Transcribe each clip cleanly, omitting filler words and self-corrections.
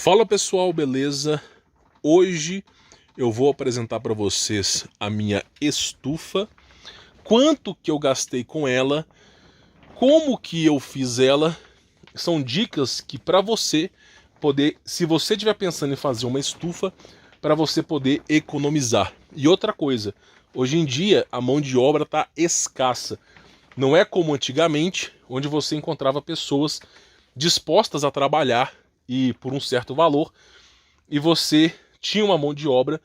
Fala pessoal, beleza? Hoje eu vou apresentar para vocês a minha estufa, quanto que eu gastei com ela, como que eu fiz ela. São dicas que para você poder, se você estiver pensando em fazer uma estufa, para você poder economizar. E outra coisa, hoje em dia a mão de obra está escassa. Não é como antigamente, onde você encontrava pessoas dispostas a trabalhar e por um certo valor, e você tinha uma mão de obra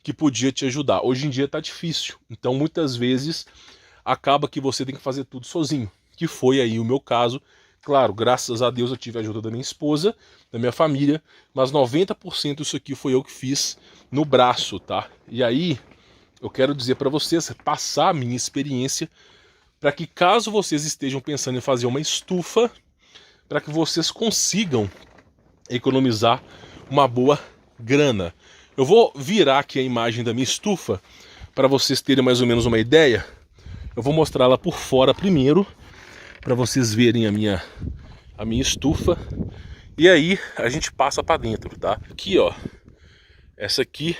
que podia te ajudar. Hoje em dia está difícil, então muitas vezes acaba que você tem que fazer tudo sozinho, que foi aí o meu caso. Claro, graças a Deus eu tive a ajuda da minha esposa, da minha família, mas 90% disso aqui foi eu que fiz no braço, tá? E aí eu quero dizer para vocês, passar a minha experiência, para que caso vocês estejam pensando em fazer uma estufa, para que vocês consigam economizar uma boa grana. Eu vou virar aqui a imagem da minha estufa para vocês terem mais ou menos uma ideia. Eu vou mostrá-la por fora primeiro, para vocês verem a minha estufa. E aí a gente passa para dentro, tá? Aqui, ó. Essa aqui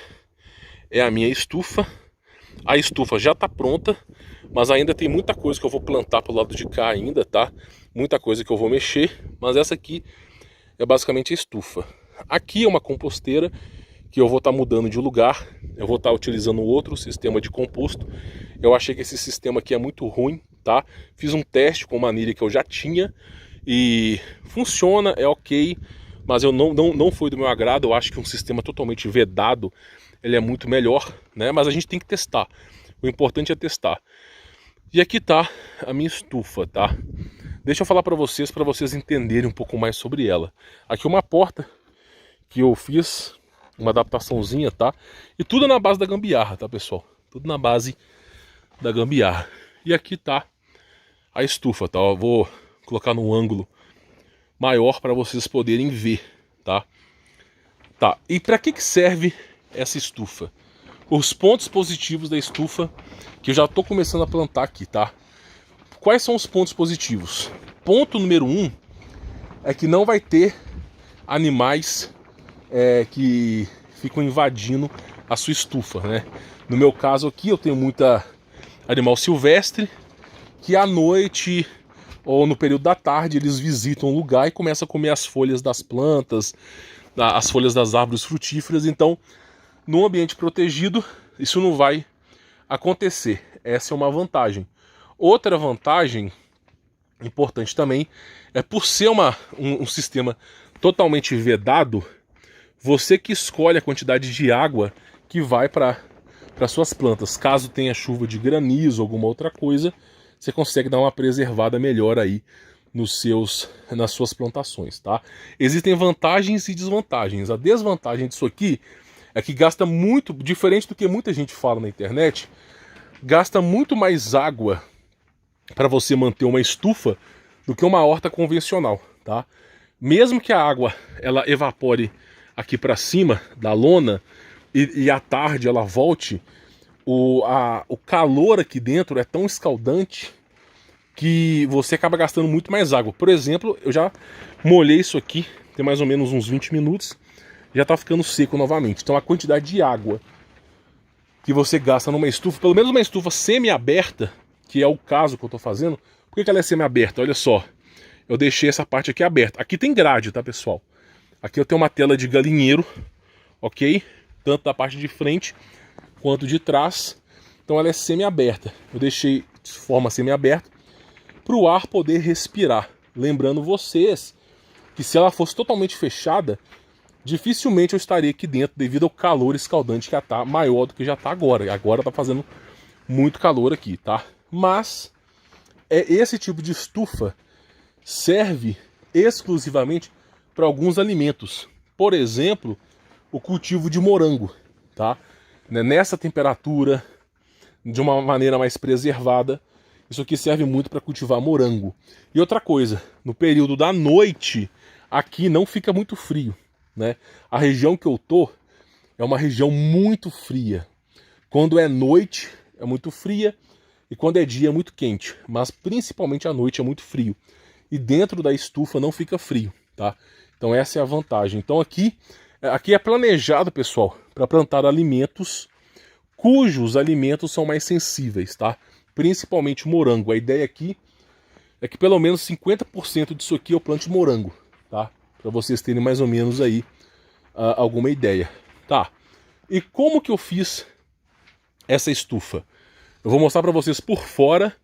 é a minha estufa. A estufa já está pronta, mas ainda tem muita coisa que eu vou plantar pro lado de cá ainda, tá? Muita coisa que eu vou mexer, mas essa aqui é basicamente a estufa. Aqui é uma composteira que eu vou estar mudando de lugar. Eu vou estar utilizando outro sistema de composto. Eu achei que esse sistema aqui é muito ruim, tá? Fiz um teste com uma anilha que eu já tinha e funciona, é ok, mas eu não foi do meu agrado. Eu acho que um sistema totalmente vedado, ele é muito melhor, né? Mas a gente tem que testar. O importante é testar. E aqui tá a minha estufa, tá? Deixa eu falar para vocês entenderem um pouco mais sobre ela. Aqui uma porta que eu fiz, uma adaptaçãozinha, tá? E tudo na base da gambiarra, tá, pessoal? Tudo na base da gambiarra. E aqui tá a estufa, tá? Eu vou colocar num ângulo maior para vocês poderem ver, tá? Tá, e para que serve essa estufa? Os pontos positivos da estufa, que eu já tô começando a plantar aqui, tá? Quais são os pontos positivos? Ponto número 1 é que não vai ter animais que ficam invadindo a sua estufa, né? No meu caso aqui eu tenho muita animal silvestre que à noite ou no período da tarde eles visitam o lugar e começam a comer as folhas das plantas, as folhas das árvores frutíferas. Então, num ambiente protegido, isso não vai acontecer. Essa é uma vantagem. Outra vantagem importante também é por ser um sistema totalmente vedado, você que escolhe a quantidade de água que vai para suas plantas. Caso tenha chuva de granizo ou alguma outra coisa, você consegue dar uma preservada melhor aí nas suas plantações, tá? Existem vantagens e desvantagens. A desvantagem disso aqui é que gasta muito, diferente do que muita gente fala na internet, gasta muito mais água para você manter uma estufa do que uma horta convencional, tá? Mesmo que a água ela evapore aqui para cima da lona e à tarde ela volte, o calor aqui dentro é tão escaldante que você acaba gastando muito mais água. Por exemplo, eu já molhei isso aqui, tem mais ou menos uns 20 minutos, já está ficando seco novamente. Então a quantidade de água que você gasta numa estufa, pelo menos uma estufa semi-aberta, que é o caso que eu estou fazendo. Por que ela é semi-aberta? Olha só, eu deixei essa parte aqui aberta. Aqui tem grade, tá, pessoal? Aqui eu tenho uma tela de galinheiro, ok? Tanto da parte de frente quanto de trás. Então ela é semi-aberta. Eu deixei de forma semi-aberta para o ar poder respirar. Lembrando vocês que se ela fosse totalmente fechada, dificilmente eu estaria aqui dentro devido ao calor escaldante que já está maior do que já está agora. Agora está fazendo muito calor aqui, tá? Mas esse tipo de estufa serve exclusivamente para alguns alimentos. Por exemplo, o cultivo de morango, tá? Nessa temperatura, de uma maneira mais preservada, isso aqui serve muito para cultivar morango. E outra coisa, no período da noite, aqui não fica muito frio, né? A região que eu tô é uma região muito fria. Quando é noite, é muito fria, e quando é dia é muito quente, mas principalmente à noite é muito frio. E dentro da estufa não fica frio, tá? Então essa é a vantagem. Então aqui é planejado, pessoal, para plantar alimentos cujos alimentos são mais sensíveis, tá? Principalmente morango. A ideia aqui é que pelo menos 50% disso aqui eu plante morango, tá? Para vocês terem mais ou menos aí alguma ideia, tá? E como que eu fiz essa estufa? Eu vou mostrar para vocês por fora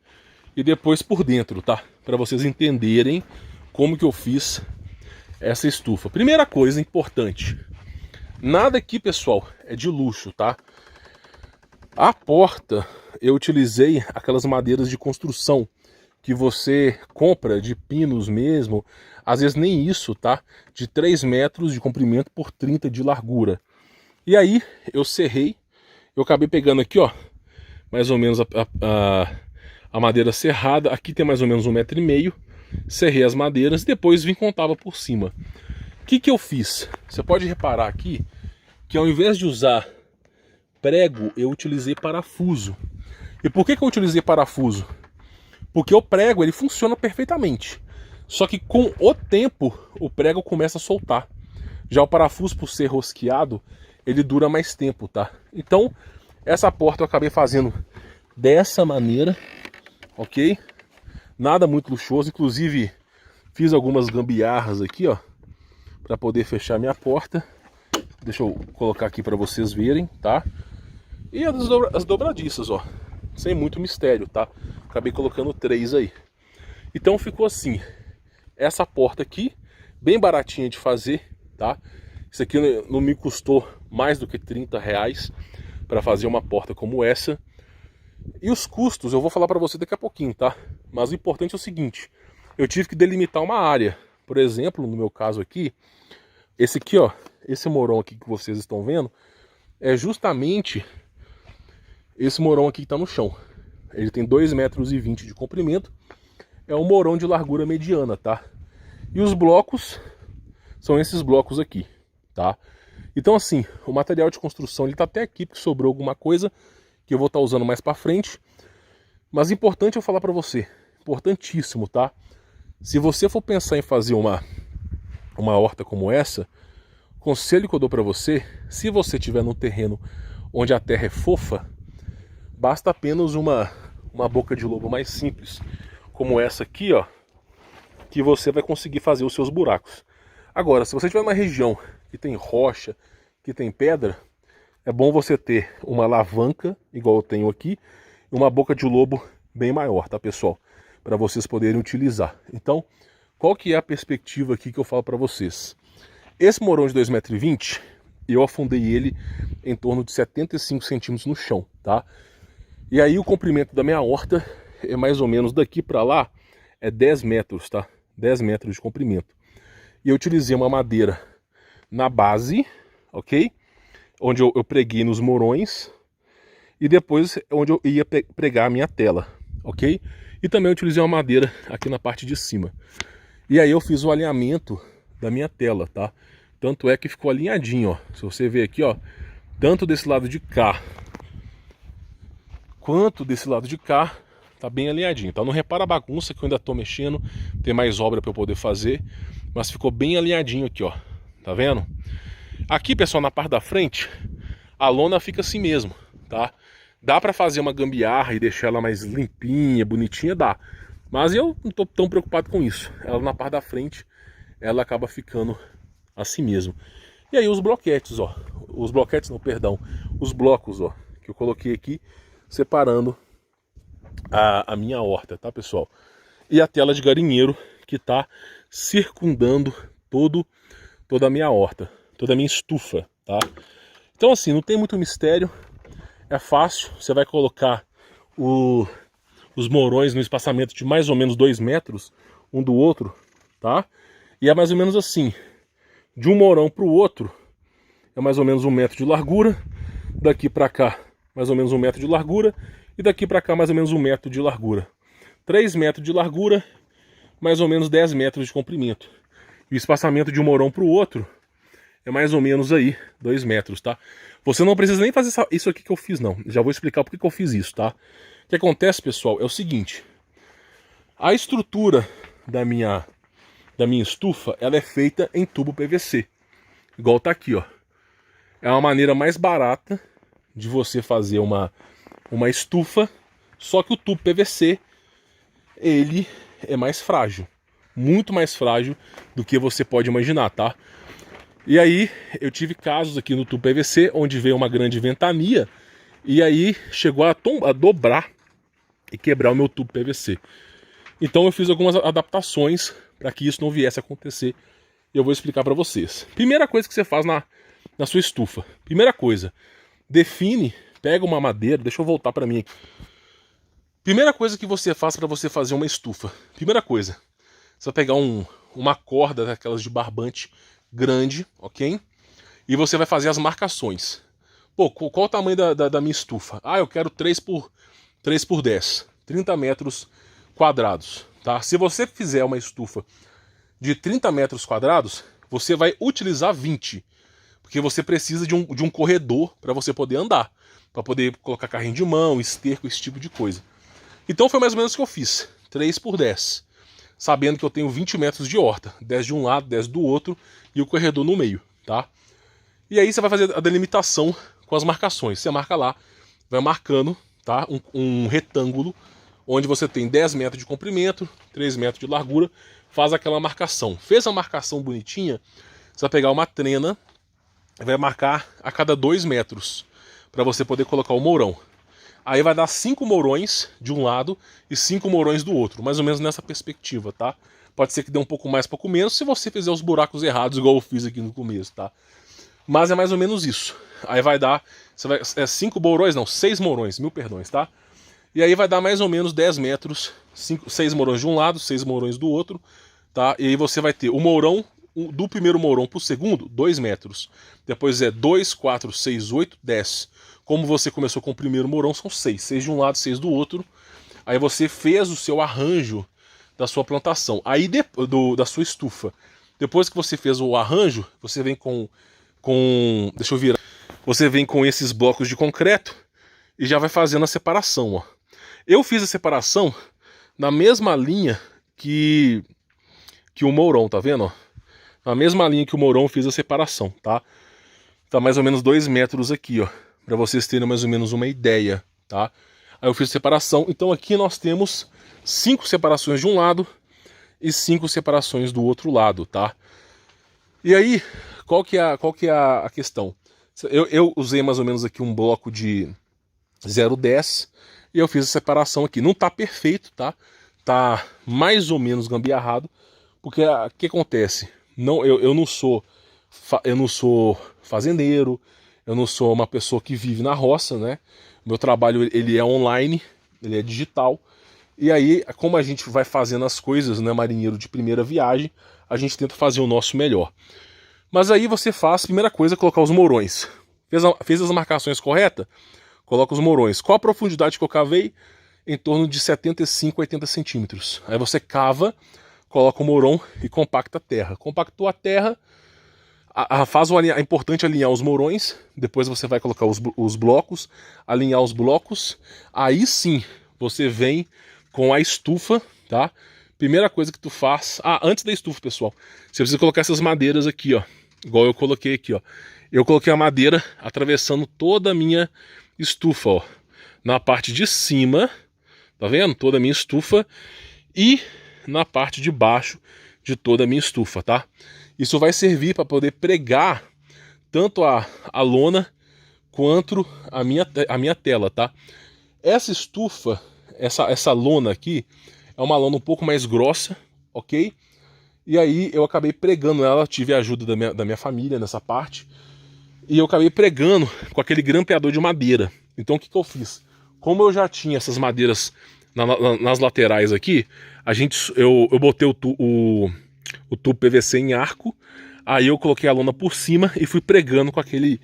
e depois por dentro, tá? Para vocês entenderem como que eu fiz essa estufa. Primeira coisa importante, nada aqui, pessoal, é de luxo, tá? A porta, eu utilizei aquelas madeiras de construção que você compra de pinos mesmo, às vezes nem isso, tá? De 3 metros de comprimento por 30 de largura. E aí eu serrei, eu acabei pegando aqui, ó, mais ou menos a madeira serrada, aqui tem mais ou menos 1,5 m, serrei as madeiras e depois vim com tábua por cima. O que eu fiz? Você pode reparar aqui que ao invés de usar prego, eu utilizei parafuso. E por que eu utilizei parafuso? Porque o prego ele funciona perfeitamente. Só que com o tempo o prego começa a soltar. Já o parafuso, por ser rosqueado, ele dura mais tempo, tá? Então, essa porta eu acabei fazendo dessa maneira, ok? Nada muito luxuoso, inclusive fiz algumas gambiarras aqui, ó, para poder fechar minha porta. Deixa eu colocar aqui para vocês verem, tá? E as dobradiças, ó, sem muito mistério, tá? Acabei colocando 3 aí. Então ficou assim, essa porta aqui, bem baratinha de fazer, tá? Isso aqui não me custou mais do que R$30 para fazer uma porta como essa. E os custos eu vou falar para você daqui a pouquinho, tá? Mas o importante é o seguinte, eu tive que delimitar uma área. Por exemplo, no meu caso aqui, esse aqui, ó, esse morão aqui que vocês estão vendo, é justamente esse morão aqui que está no chão. Ele tem 2,20 metros de comprimento. É um morão de largura mediana, tá? E os blocos são esses blocos aqui, tá? Então assim, o material de construção ele tá até aqui, porque sobrou alguma coisa que eu vou estar usando mais para frente. Mas importante eu falar para você, importantíssimo, tá? Se você for pensar em fazer uma horta como essa, o conselho que eu dou para você, se você tiver num terreno onde a terra é fofa, basta apenas uma boca de lobo mais simples, como essa aqui, ó, que você vai conseguir fazer os seus buracos. Agora, se você tiver uma região que tem rocha, que tem pedra, é bom você ter uma alavanca, igual eu tenho aqui, e uma boca de lobo bem maior, tá, pessoal? Para vocês poderem utilizar. Então, qual que é a perspectiva aqui que eu falo para vocês? Esse morão de 2,20 m, eu afundei ele em torno de 75 centímetros no chão, tá? E aí o comprimento da minha horta é mais ou menos daqui para lá, é 10 metros, tá? 10 metros de comprimento. E eu utilizei uma madeira na base, ok? Onde eu preguei nos morões. E depois onde eu ia pregar a minha tela, ok? E também eu utilizei uma madeira aqui na parte de cima. E aí eu fiz o alinhamento da minha tela, tá? Tanto é que ficou alinhadinho, ó. Se você ver aqui, ó, tanto desse lado de cá quanto desse lado de cá, tá bem alinhadinho, tá? Não repara a bagunça que eu ainda tô mexendo, tem mais obra para eu poder fazer, mas ficou bem alinhadinho aqui, ó. Tá vendo? Aqui, pessoal, na parte da frente, a lona fica assim mesmo, tá? Dá para fazer uma gambiarra e deixar ela mais limpinha, bonitinha, dá. Mas eu não tô tão preocupado com isso. Ela na parte da frente, ela acaba ficando assim mesmo. E aí os bloquetes, ó. Os bloquetes não, perdão. Os blocos, ó, que eu coloquei aqui, separando a minha horta, tá, pessoal? E a tela de galinheiro que tá circundando toda a minha horta, toda a minha estufa, tá? Então assim, não tem muito mistério, é fácil. Você vai colocar os morões no espaçamento de mais ou menos 2 metros um do outro, tá? E é mais ou menos assim, de um morão para o outro é mais ou menos 1 metro de largura, daqui para cá mais ou menos 1 metro de largura, e daqui para cá mais ou menos 1 metro de largura. 3 metros de largura, mais ou menos 10 metros de comprimento. E o espaçamento de um morão para o outro é mais ou menos aí 2 metros, tá? Você não precisa nem fazer isso aqui que eu fiz, não. Já vou explicar por que eu fiz isso, tá? O que acontece, pessoal, é o seguinte. A estrutura da minha da minha estufa, ela é feita em tubo PVC. Igual tá aqui, ó. É uma maneira mais barata de você fazer uma estufa, só que o tubo PVC, ele é mais frágil. Muito mais frágil do que você pode imaginar, tá? E aí, eu tive casos aqui no tubo PVC, onde veio uma grande ventania, e aí chegou a dobrar e quebrar o meu tubo PVC. Então eu fiz algumas adaptações para que isso não viesse a acontecer. E eu vou explicar para vocês. Primeira coisa que você faz na sua estufa. Primeira coisa, define, pega uma madeira, deixa eu voltar para mim aqui. Primeira coisa que você faz para você fazer uma estufa. Primeira coisa, você vai pegar uma corda daquelas de barbante grande, ok? E você vai fazer as marcações. Pô, qual o tamanho da minha estufa? Ah, eu quero 3 por 10, 30 metros quadrados, tá? Se você fizer uma estufa de 30 metros quadrados, você vai utilizar 20, porque você precisa de um corredor para você poder andar, para poder colocar carrinho de mão, esterco, esse tipo de coisa. Então foi mais ou menos o que eu fiz, 3 por 10, sabendo que eu tenho 20 metros de horta, 10 de um lado, 10 do outro e o corredor no meio, tá? E aí você vai fazer a delimitação com as marcações. Você marca lá, vai marcando, tá? Um retângulo onde você tem 10 metros de comprimento, 3 metros de largura, faz aquela marcação. Fez a marcação bonitinha, você vai pegar uma trena e vai marcar a cada 2 metros, para você poder colocar o mourão. Aí vai dar 5 mourões de um lado e 5 mourões do outro, mais ou menos nessa perspectiva, tá? Pode ser que dê um pouco mais, um pouco menos, se você fizer os buracos errados, igual eu fiz aqui no começo, tá? Mas é mais ou menos isso. Aí vai dar, 5 mourões, não, 6 mourões, 1000 perdões, tá? E aí vai dar mais ou menos 10 metros, 6 mourões de um lado, 6 mourões do outro, tá? E aí você vai ter o mourão, do primeiro mourão pro segundo, 2 metros. Depois é 2, 4, 6, 8, 10. Como você começou com o primeiro mourão, são 6. 6 de um lado, 6 do outro. Aí você fez o seu arranjo da sua plantação. Aí da sua estufa. Depois que você fez o arranjo, você vem com deixa eu virar. Você vem com esses blocos de concreto e já vai fazendo a separação, ó. Eu fiz a separação na mesma linha que o mourão, tá vendo, ó? Na mesma linha que o mourão eu fiz a separação, tá? Tá mais ou menos 2 metros aqui, ó, para vocês terem mais ou menos uma ideia, tá? Aí eu fiz a separação, então aqui nós temos 5 separações de um lado e 5 separações do outro lado, tá? E aí, qual que é a questão? Eu usei mais ou menos aqui um bloco de 0,10 e eu fiz a separação aqui. Não tá perfeito, tá? Tá mais ou menos gambiarrado, porque o que acontece? Eu não sou fazendeiro, eu não sou uma pessoa que vive na roça, né? Meu trabalho ele é online, ele é digital. E aí, como a gente vai fazendo as coisas, né, marinheiro de primeira viagem, a gente tenta fazer o nosso melhor. Mas aí você faz, primeira coisa, colocar os mourões. Fez as marcações corretas? Coloca os mourões. Qual a profundidade que eu cavei? Em torno de 75, 80 centímetros. Aí você cava, coloca o mourão e compacta a terra. Compactou a terra, é importante alinhar os mourões, depois você vai colocar os blocos, alinhar os blocos, aí sim você vem com a estufa, tá? Primeira coisa que tu faz... antes da estufa, pessoal, você precisa colocar essas madeiras aqui, ó, igual eu coloquei aqui, ó. Eu coloquei a madeira atravessando toda a minha estufa, ó, na parte de cima, tá vendo? Toda a minha estufa e na parte de baixo de toda a minha estufa, tá? Isso vai servir para poder pregar tanto a lona quanto a minha tela, tá? Essa estufa, essa lona aqui, é uma lona um pouco mais grossa, ok? E aí eu acabei pregando ela, tive a ajuda da minha família nessa parte, e eu acabei pregando com aquele grampeador de madeira. Então o que eu fiz? Como eu já tinha essas madeiras nas laterais aqui, eu botei o tubo PVC em arco, aí eu coloquei a lona por cima e fui pregando com aquele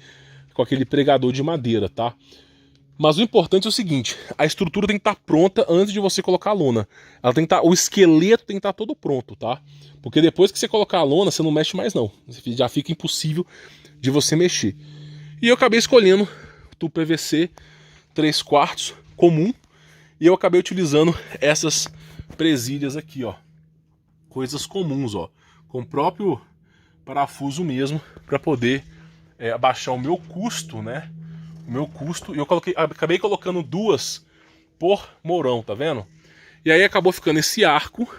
pregador de madeira, tá? Mas o importante é o seguinte, a estrutura tem que estar pronta antes de você colocar a lona. Ela tem que estar, o esqueleto tem que estar todo pronto, tá? Porque depois que você colocar a lona, você não mexe mais não. Já fica impossível de você mexer. E eu acabei escolhendo o tubo PVC 3/4 comum, e eu acabei utilizando essas presilhas aqui, ó. Coisas comuns, ó. com o próprio parafuso mesmo, para poder abaixar o meu custo, né? O meu custo. E eu acabei colocando 2 por mourão, tá vendo? E aí acabou ficando esse arco.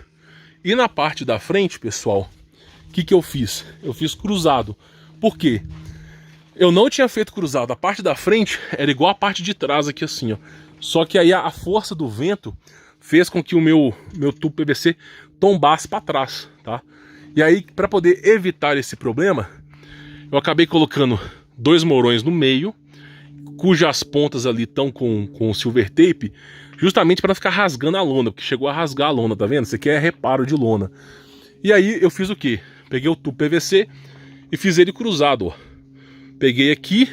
E na parte da frente, pessoal, o que eu fiz? Eu fiz cruzado. Por quê? Eu não tinha feito cruzado. A parte da frente era igual a parte de trás aqui assim, ó. Só que aí a força do vento fez com que o meu tubo PVC tombasse para trás, tá? E aí, para poder evitar esse problema, eu acabei colocando 2 mourões no meio, cujas pontas ali estão com silver tape, justamente para não ficar rasgando a lona, porque chegou a rasgar a lona, tá vendo? Isso aqui é reparo de lona. E aí eu fiz o quê? Peguei o tubo PVC e fiz ele cruzado, ó. Peguei aqui,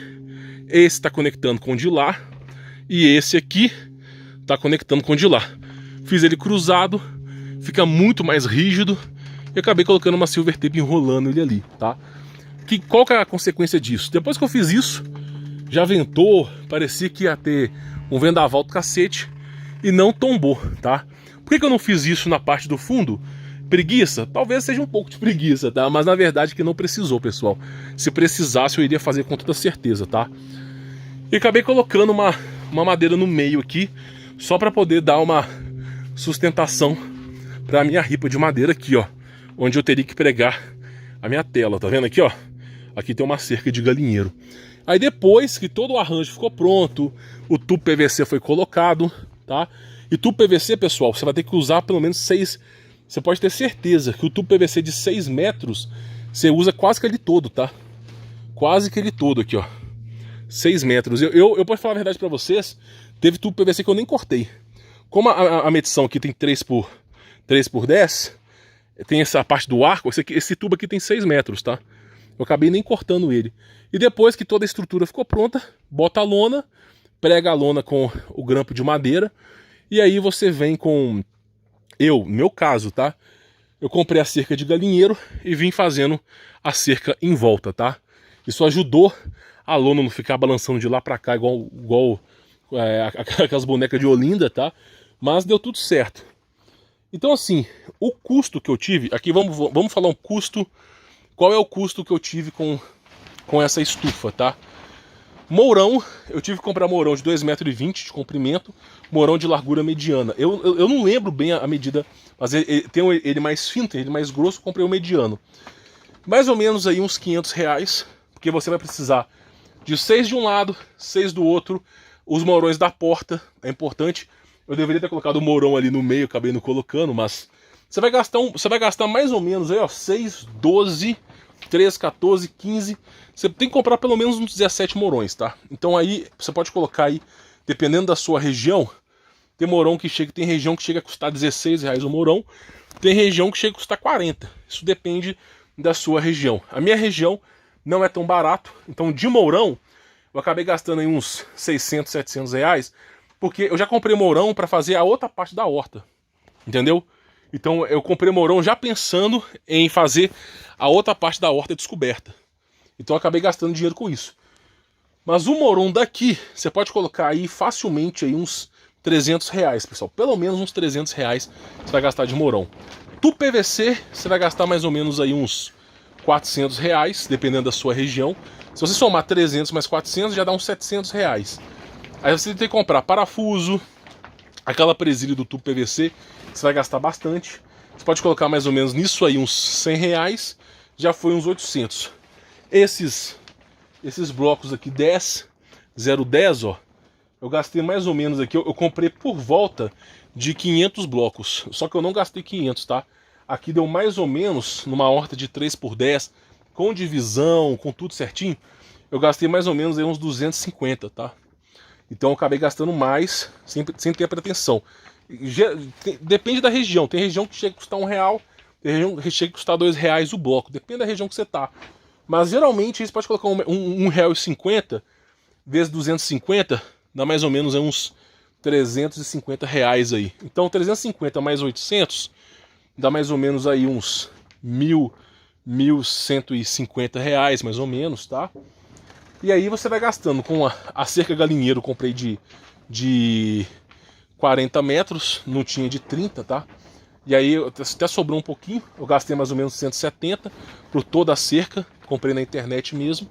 esse está conectando com o de lá, e esse aqui está conectando com o de lá. Fiz ele cruzado, fica muito mais rígido, e acabei colocando uma silver tape enrolando ele ali, tá? Qual que é a consequência disso? Depois que eu fiz isso, já ventou, parecia que ia ter um vendaval do cacete, e não tombou, tá? Por que eu não fiz isso na parte do fundo? Preguiça? Talvez seja um pouco de preguiça, tá? Mas na verdade que não precisou, pessoal. Se precisasse eu iria fazer com toda certeza, tá? E acabei colocando uma madeira no meio aqui, só para poder dar uma sustentação para a minha ripa de madeira aqui, ó. Onde eu teria que pregar a minha tela, tá vendo aqui, ó? Aqui tem uma cerca de galinheiro. Aí depois que todo o arranjo ficou pronto, o tubo PVC foi colocado, tá? E tubo PVC, pessoal, você vai ter que usar pelo menos 6... Você pode ter certeza que o tubo PVC de 6 metros, você usa quase que ele todo, tá? Quase que ele todo aqui, ó. 6 metros. Eu posso falar a verdade pra vocês, teve tubo PVC que eu nem cortei. Como a medição aqui tem 3 por 10, tem essa parte do arco, esse tubo aqui tem 6 metros, tá? Eu acabei nem cortando ele. E depois que toda a estrutura ficou pronta, bota a lona, prega a lona com o grampo de madeira, e aí você vem com... no meu caso, tá? Eu comprei a cerca de galinheiro e vim fazendo a cerca em volta, tá? Isso ajudou a lona não ficar balançando de lá pra cá igual aquelas bonecas de Olinda, tá? Mas deu tudo certo. Então assim, o custo que eu tive... Aqui vamos falar um custo... Qual é o custo que eu tive com essa estufa, tá? Mourão, eu tive que comprar mourão de 2,20 m de comprimento, mourão de largura mediana. Eu não lembro bem a medida, mas tem ele mais fino, tem ele mais grosso, comprei o mediano. Mais ou menos aí uns R$500, porque você vai precisar de 6 de um lado, 6 do outro, os mourões da porta, é importante. Eu deveria ter colocado o mourão ali no meio, acabei não colocando, mas você vai gastar mais ou menos aí, ó, 6, 12, 13, 14, 15... Você tem que comprar pelo menos uns 17 mourões, tá? Então aí você pode colocar aí, dependendo da sua região, tem mourão tem região que chega a custar R$16 o mourão, tem região que chega a custar 40. Isso depende da sua região. A minha região não é tão barato, então de mourão eu acabei gastando aí uns 600, 700 reais, porque eu já comprei mourão para fazer a outra parte da horta, entendeu? Então eu comprei mourão já pensando em fazer a outra parte da horta descoberta. Então eu acabei gastando dinheiro com isso. Mas o mourão daqui, você pode colocar aí facilmente aí uns R$300, pessoal. Pelo menos uns R$300 você vai gastar de mourão. Tubo PVC, você vai gastar mais ou menos aí uns R$400, dependendo da sua região. Se você somar 300 mais 400, já dá uns R$700. Aí você tem que comprar parafuso, aquela presilha do tubo PVC, você vai gastar bastante. Você pode colocar mais ou menos nisso aí uns R$100, já foi uns 800. Esses blocos aqui 010, ó, eu gastei mais ou menos aqui, eu comprei por volta de 500 blocos, só que eu não gastei 500, tá? Aqui deu mais ou menos, numa horta de 3 por 10, com divisão, com tudo certinho, eu gastei mais ou menos aí uns 250, tá? Então eu acabei gastando mais, sem ter a pretensão. Depende da região, tem região que chega a custar R$1, tem região que chega a custar R$2 o bloco, depende da região que você tá. Mas geralmente você pode colocar R$1,50 vezes 250, dá mais ou menos uns R$350 aí. Então 350 mais 800 dá mais ou menos aí uns R$1.150 mais ou menos, tá? E aí você vai gastando com a cerca galinheiro, eu comprei de 40 metros, não tinha de 30, tá? E aí até sobrou um pouquinho, eu gastei mais ou menos 170 por toda a cerca, comprei na internet mesmo.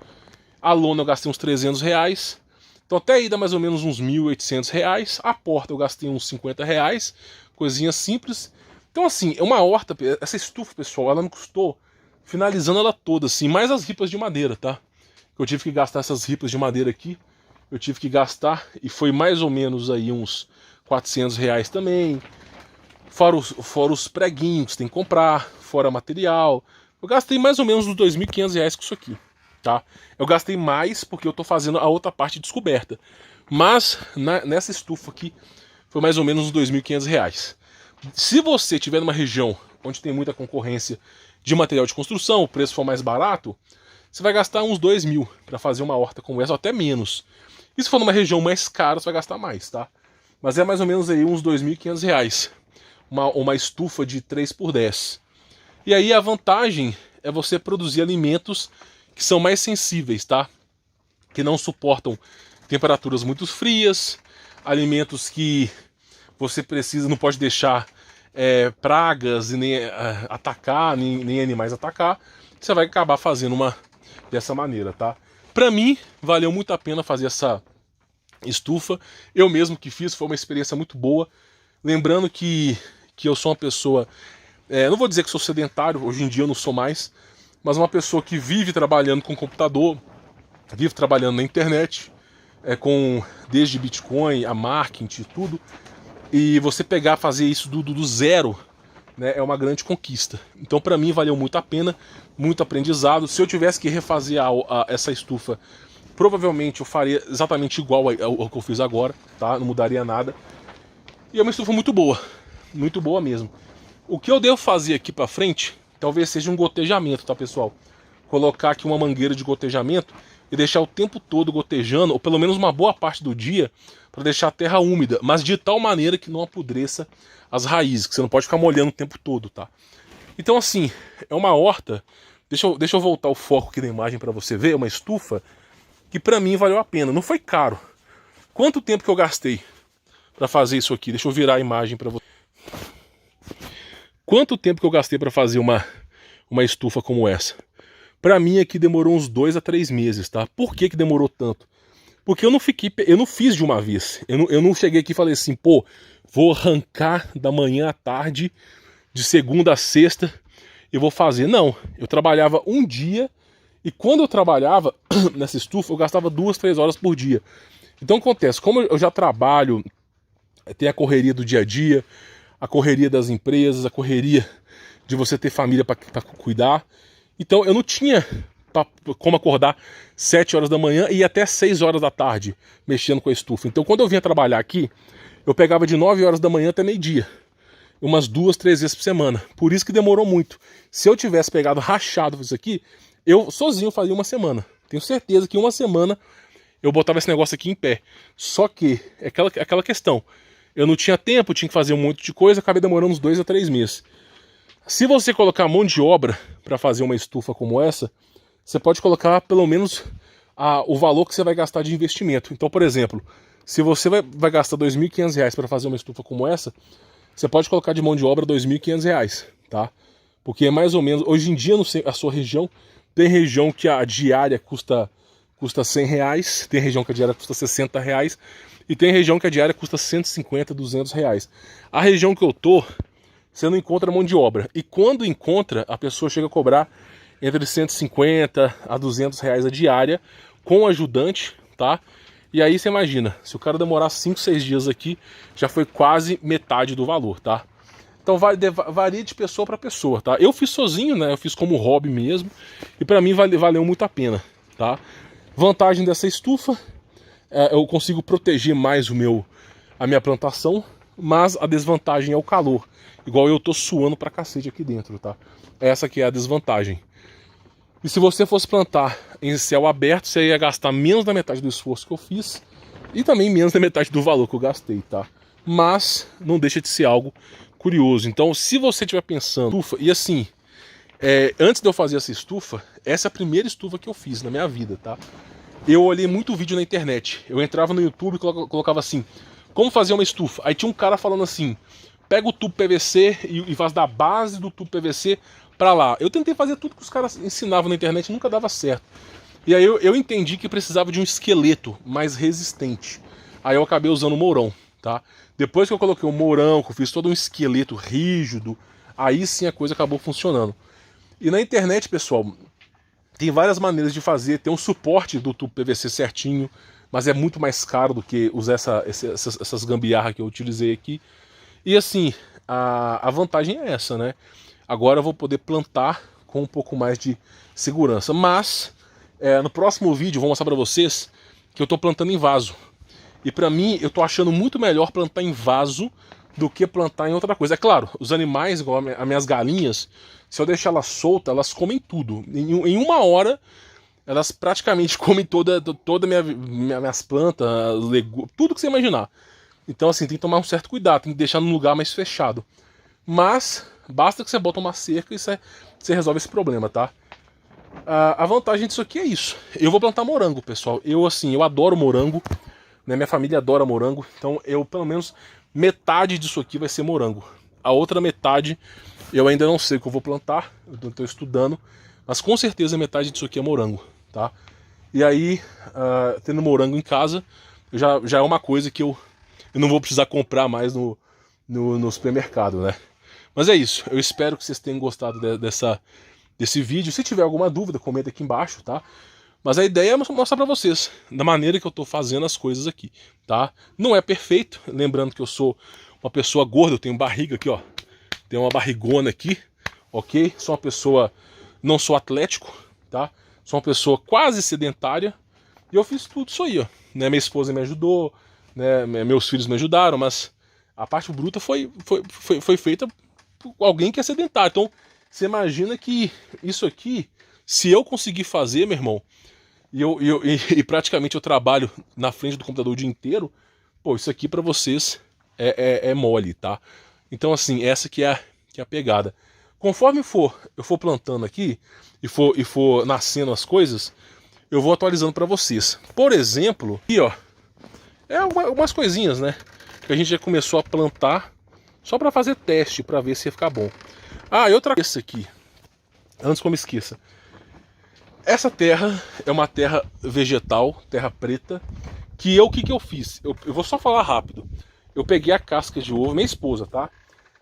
A lona eu gastei uns 300 reais, então até aí dá mais ou menos uns 1.800 reais. A porta eu gastei uns 50 reais, coisinha simples. Então assim, é uma horta, essa estufa, pessoal, ela me custou, finalizando ela toda assim, mais as ripas de madeira, tá? Eu tive que gastar essas ripas de madeira aqui, eu tive que gastar, e foi mais ou menos aí uns 400 reais também. Fora os preguinhos que tem que comprar, fora material. Eu gastei mais ou menos uns 2.500 reais com isso aqui, tá? Eu gastei mais porque eu tô fazendo a outra parte descoberta. Mas nessa estufa aqui foi mais ou menos uns 2.500 reais. Se você estiver numa região onde tem muita concorrência de material de construção, o preço for mais barato, você vai gastar uns 2.000 para fazer uma horta como essa, ou até menos. E se for numa região mais cara, você vai gastar mais, tá? Mas é mais ou menos aí uns 2.500 reais. Uma estufa de 3x10. E aí a vantagem é você produzir alimentos que são mais sensíveis, tá? Que não suportam temperaturas muito frias, alimentos que você precisa, não pode deixar pragas e nem atacar, nem animais atacar. Você vai acabar fazendo uma dessa maneira, tá? Pra mim, valeu muito a pena fazer essa estufa. Eu mesmo que fiz, foi uma experiência muito boa. Lembrando que eu sou uma pessoa, não vou dizer que sou sedentário, hoje em dia eu não sou mais, mas uma pessoa que vive trabalhando com computador, vive trabalhando na internet, desde Bitcoin, a marketing, tudo, e você pegar, fazer isso do zero, né, é uma grande conquista. Então para mim valeu muito a pena, muito aprendizado. Se eu tivesse que refazer essa estufa, provavelmente eu faria exatamente igual ao que eu fiz agora, tá? Não mudaria nada. E é uma estufa muito boa mesmo. O que eu devo fazer aqui pra frente, talvez seja um gotejamento, tá, pessoal? Colocar aqui uma mangueira de gotejamento e deixar o tempo todo gotejando, ou pelo menos uma boa parte do dia, para deixar a terra úmida, mas de tal maneira que não apodreça as raízes, que você não pode ficar molhando o tempo todo, tá? Então assim, é uma horta, deixa eu voltar o foco aqui da imagem para você ver, é uma estufa que pra mim valeu a pena, não foi caro. Quanto tempo que eu gastei para fazer isso aqui? Deixa eu virar a imagem para você. Quanto tempo que eu gastei para fazer uma estufa como essa? Para mim aqui demorou uns 2 a 3 meses, tá? Por que demorou tanto? Porque eu não fiz de uma vez. Eu não cheguei aqui e falei assim, pô, vou arrancar da manhã à tarde, de segunda a sexta, e vou fazer. Não, eu trabalhava um dia, e quando eu trabalhava nessa estufa, eu gastava 2, 3 horas por dia. Então acontece, como eu já trabalho, tem a correria do dia a dia, a correria das empresas, a correria de você ter família para cuidar. Então eu não tinha como acordar 7 horas da manhã e ir até 6 horas da tarde mexendo com a estufa. Então quando eu vinha trabalhar aqui, eu pegava de 9 horas da manhã até meio-dia. Umas 2, 3 vezes por semana. Por isso que demorou muito. Se eu tivesse pegado rachado isso aqui, eu sozinho fazia uma semana. Tenho certeza que uma semana eu botava esse negócio aqui em pé. Só que é aquela questão. Eu não tinha tempo, tinha que fazer um monte de coisa, acabei demorando uns 2 a 3 meses. Se você colocar mão de obra para fazer uma estufa como essa, você pode colocar pelo menos o valor que você vai gastar de investimento. Então, por exemplo, se você vai gastar R$ 2.500 para fazer uma estufa como essa, você pode colocar de mão de obra R$ 2.500, tá? Porque é mais ou menos, hoje em dia, não sei a sua região, tem região que a diária custa R$100, tem região que a diária custa R$60, e tem região que a diária custa R$150, R$200. A região que eu tô, você não encontra mão de obra. E quando encontra, a pessoa chega a cobrar entre R$150 a R$200 a diária, com ajudante, tá? E aí você imagina, se o cara demorar 5, 6 dias aqui, já foi quase metade do valor, tá? Então varia de pessoa para pessoa, tá? Eu fiz sozinho, né? Eu fiz como hobby mesmo, e para mim valeu muito a pena, tá? Vantagem dessa estufa, eu consigo proteger mais a minha plantação, mas a desvantagem é o calor. Igual eu tô suando pra cacete aqui dentro, tá? Essa aqui é a desvantagem. E se você fosse plantar em céu aberto, você ia gastar menos da metade do esforço que eu fiz e também menos da metade do valor que eu gastei, tá? Mas não deixa de ser algo curioso. Então, se você estiver pensando... E assim, antes de eu fazer essa estufa, essa é a primeira estufa que eu fiz na minha vida, tá? Eu olhei muito vídeo na internet. Eu entrava no YouTube e colocava assim, como fazer uma estufa. Aí tinha um cara falando assim, pega o tubo PVC e faz da base do tubo PVC para lá. Eu tentei fazer tudo que os caras ensinavam na internet, nunca dava certo. E aí eu entendi que precisava de um esqueleto mais resistente. Aí eu acabei usando o mourão, tá? Depois que eu coloquei o mourão, que eu fiz todo um esqueleto rígido, aí sim a coisa acabou funcionando. E na internet, pessoal, tem várias maneiras de fazer. Tem um suporte do tubo PVC certinho, mas é muito mais caro do que usar essas gambiarra que eu utilizei aqui. E assim, a vantagem é essa, né? Agora eu vou poder plantar com um pouco mais de segurança. Mas, no próximo vídeo eu vou mostrar pra vocês que eu tô plantando em vaso. E pra mim, eu tô achando muito melhor plantar em vaso do que plantar em outra coisa. É claro, os animais, igual as minhas galinhas, se eu deixar elas soltas, elas comem tudo. Em uma hora, elas praticamente comem toda minhas plantas, tudo que você imaginar. Então assim, tem que tomar um certo cuidado, tem que deixar num lugar mais fechado. Mas basta que você bota uma cerca e você resolve esse problema, tá? A vantagem disso aqui é isso. Eu vou plantar morango, pessoal. Eu adoro morango, né? Minha família adora morango. Então pelo menos metade disso aqui vai ser morango. A outra metade eu ainda não sei o que eu vou plantar, eu estou estudando. Mas com certeza metade disso aqui é morango, tá? E aí, tendo morango em casa, já é uma coisa que eu não vou precisar comprar mais no supermercado, né? Mas é isso, eu espero que vocês tenham gostado desse vídeo. Se tiver alguma dúvida, comenta aqui embaixo, tá? Mas a ideia é mostrar pra vocês da maneira que eu tô fazendo as coisas aqui, tá? Não é perfeito, lembrando que eu sou uma pessoa gorda, eu tenho barriga aqui, ó. Tenho uma barrigona aqui, ok? Sou uma pessoa, não sou atlético, tá? Sou uma pessoa quase sedentária. E eu fiz tudo isso aí, ó. Né? Minha esposa me ajudou, né? Meus filhos me ajudaram, mas a parte bruta foi feita por alguém que é sedentário. Então, você imagina que isso aqui, se eu conseguir fazer, meu irmão, e praticamente eu trabalho na frente do computador o dia inteiro, pô, isso aqui pra vocês é mole, tá? Então assim, essa que é a pegada. Conforme eu for plantando aqui, e for nascendo as coisas, eu vou atualizando pra vocês. Por exemplo, aqui ó, algumas coisinhas, né, que a gente já começou a plantar, só pra fazer teste, pra ver se ia ficar bom. Ah, e outra coisa aqui, antes que eu me esqueça. Essa terra é uma terra vegetal, terra preta, que o que eu fiz? Eu vou só falar rápido. Eu peguei a casca de ovo, minha esposa, tá?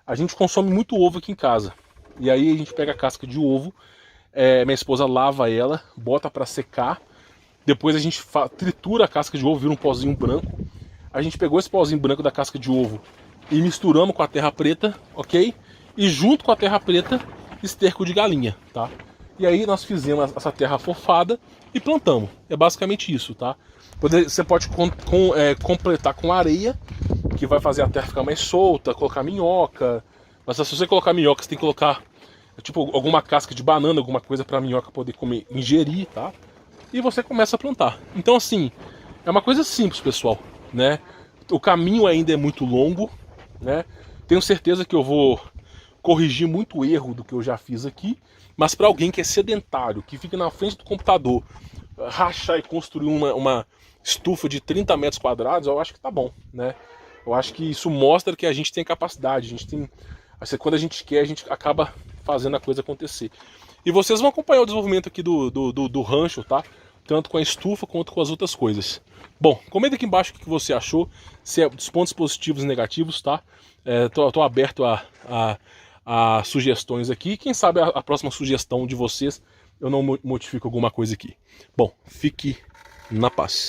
A gente consome muito ovo aqui em casa. E aí a gente pega a casca de ovo, minha esposa lava ela, bota pra secar. Depois a gente tritura a casca de ovo, vira um pozinho branco. A gente pegou esse pozinho branco da casca de ovo e misturamos com a terra preta, ok? E junto com a terra preta, esterco de galinha, tá? E aí nós fizemos essa terra afofada e plantamos. É basicamente isso, tá? Você pode completar com areia, que vai fazer a terra ficar mais solta, colocar minhoca. Mas se você colocar minhoca, você tem que colocar tipo alguma casca de banana, alguma coisa para a minhoca poder comer, ingerir, tá? E você começa a plantar. Então assim, é uma coisa simples, pessoal, né? O caminho ainda é muito longo, né? Tenho certeza que eu vou corrigir muito erro do que eu já fiz aqui, mas para alguém que é sedentário, que fica na frente do computador, rachar e construir uma estufa de 30 metros quadrados, eu acho que tá bom, né? Eu acho que isso mostra que a gente tem capacidade, a gente tem, quando a gente quer, a gente acaba fazendo a coisa acontecer. E vocês vão acompanhar o desenvolvimento aqui do rancho, tá? Tanto com a estufa quanto com as outras coisas. Bom, comenta aqui embaixo o que você achou, se é dos pontos positivos e negativos, tá? Tô aberto a sugestões aqui. Quem sabe a próxima sugestão de vocês eu não modifico alguma coisa aqui. Bom, fique na paz.